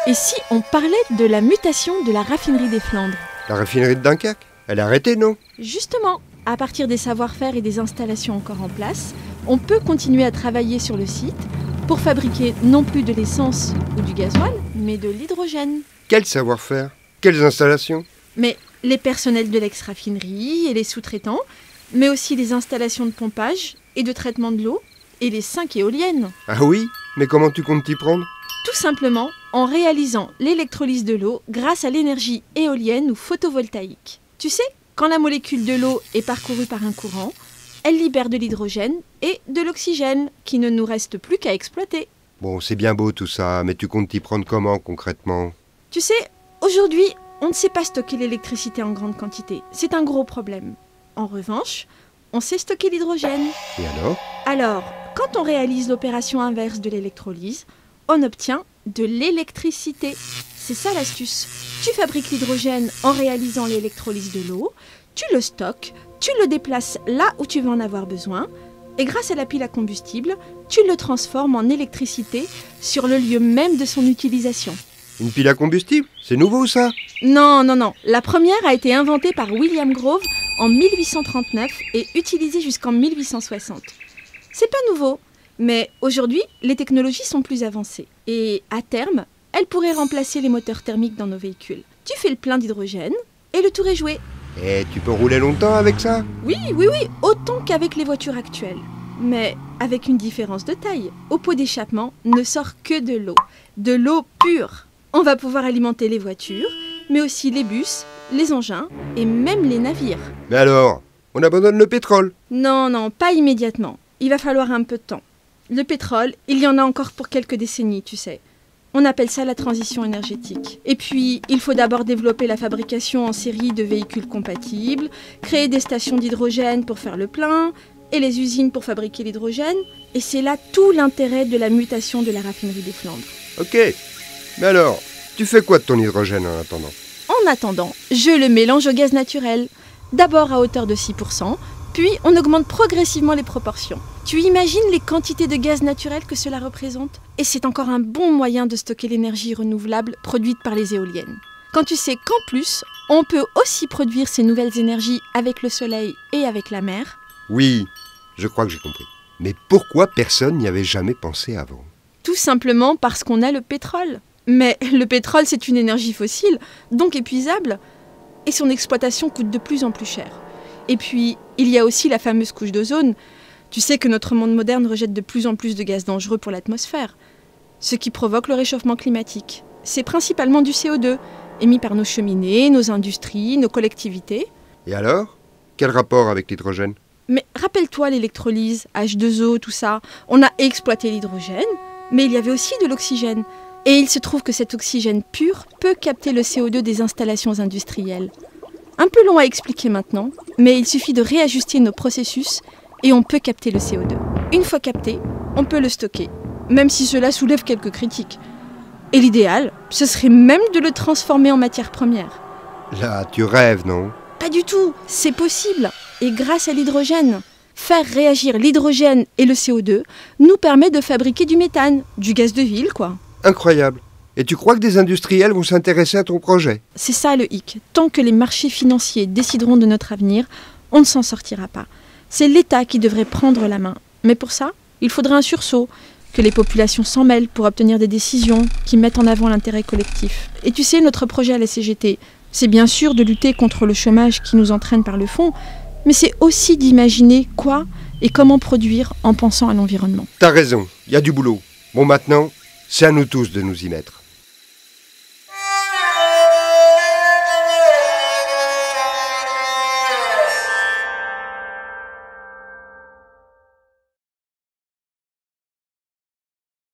Et si on parlait de la mutation de la raffinerie des Flandres? La raffinerie de Dunkerque, elle est arrêtée, non? Justement, à partir des savoir-faire et des installations encore en place, on peut continuer à travailler sur le site pour fabriquer non plus de l'essence ou du gasoil, mais de l'hydrogène. Quel savoir-faire? Quelles installations? Mais les personnels de l'ex-raffinerie et les sous-traitants, mais aussi les installations de pompage et de traitement de l'eau et les 5 éoliennes. Ah oui? Mais comment tu comptes t'y prendre? Tout simplement en réalisant l'électrolyse de l'eau grâce à l'énergie éolienne ou photovoltaïque. Tu sais, quand la molécule de l'eau est parcourue par un courant, elle libère de l'hydrogène et de l'oxygène qui ne nous reste plus qu'à exploiter. Bon, c'est bien beau tout ça, mais tu comptes t'y prendre comment concrètement? Tu sais, aujourd'hui, on ne sait pas stocker l'électricité en grande quantité. C'est un gros problème. En revanche, on sait stocker l'hydrogène. Et alors? Alors, quand on réalise l'opération inverse de l'électrolyse, on obtient de l'électricité. C'est ça l'astuce. Tu fabriques l'hydrogène en réalisant l'électrolyse de l'eau, tu le stockes, tu le déplaces là où tu vas en avoir besoin, et grâce à la pile à combustible, tu le transformes en électricité sur le lieu même de son utilisation. Une pile à combustible? C'est nouveau ça? Non. La première a été inventée par William Grove en 1839 et utilisée jusqu'en 1860. C'est pas nouveau, mais aujourd'hui, les technologies sont plus avancées. Et à terme, elles pourraient remplacer les moteurs thermiques dans nos véhicules. Tu fais le plein d'hydrogène et le tour est joué. Et tu peux rouler longtemps avec ça? Oui, autant qu'avec les voitures actuelles. Mais avec une différence de taille. Au pot d'échappement ne sort que de l'eau pure. On va pouvoir alimenter les voitures, mais aussi les bus, les engins et même les navires. Mais alors, on abandonne le pétrole? Non, pas immédiatement. Il va falloir un peu de temps. Le pétrole, il y en a encore pour quelques décennies, tu sais. On appelle ça la transition énergétique. Et puis, il faut d'abord développer la fabrication en série de véhicules compatibles, créer des stations d'hydrogène pour faire le plein, et les usines pour fabriquer l'hydrogène. Et c'est là tout l'intérêt de la mutation de la raffinerie des Flandres. Ok. Mais alors, tu fais quoi de ton hydrogène en attendant? En attendant, je le mélange au gaz naturel. D'abord à hauteur de 6%, puis on augmente progressivement les proportions. Tu imagines les quantités de gaz naturel que cela représente? Et c'est encore un bon moyen de stocker l'énergie renouvelable produite par les éoliennes. Quand tu sais qu'en plus, on peut aussi produire ces nouvelles énergies avec le soleil et avec la mer. Oui, je crois que j'ai compris. Mais pourquoi personne n'y avait jamais pensé avant? Tout simplement parce qu'on a le pétrole. Mais le pétrole, c'est une énergie fossile, donc épuisable, et son exploitation coûte de plus en plus cher. Et puis, il y a aussi la fameuse couche d'ozone. Tu sais que notre monde moderne rejette de plus en plus de gaz dangereux pour l'atmosphère, ce qui provoque le réchauffement climatique. C'est principalement du CO2, émis par nos cheminées, nos industries, nos collectivités. Et alors? Quel rapport avec l'hydrogène? Mais rappelle-toi l'électrolyse, H2O, tout ça. On a exploité l'hydrogène, mais il y avait aussi de l'oxygène. Et il se trouve que cet oxygène pur peut capter le CO2 des installations industrielles. Un peu long à expliquer maintenant, mais il suffit de réajuster nos processus et on peut capter le CO2. Une fois capté, on peut le stocker, même si cela soulève quelques critiques. Et l'idéal, ce serait même de le transformer en matière première. Là, tu rêves, non? Pas du tout, c'est possible. Et grâce à l'hydrogène, faire réagir l'hydrogène et le CO2 nous permet de fabriquer du méthane, du gaz de ville, quoi. Incroyable. Et tu crois que des industriels vont s'intéresser à ton projet? C'est ça le hic. Tant que les marchés financiers décideront de notre avenir, on ne s'en sortira pas. C'est l'État qui devrait prendre la main. Mais pour ça, il faudrait un sursaut, que les populations s'en mêlent pour obtenir des décisions qui mettent en avant l'intérêt collectif. Et tu sais, notre projet à la CGT, c'est bien sûr de lutter contre le chômage qui nous entraîne par le fond, mais c'est aussi d'imaginer quoi et comment produire en pensant à l'environnement. T'as raison, il y a du boulot. Bon, maintenant, c'est à nous tous de nous y mettre.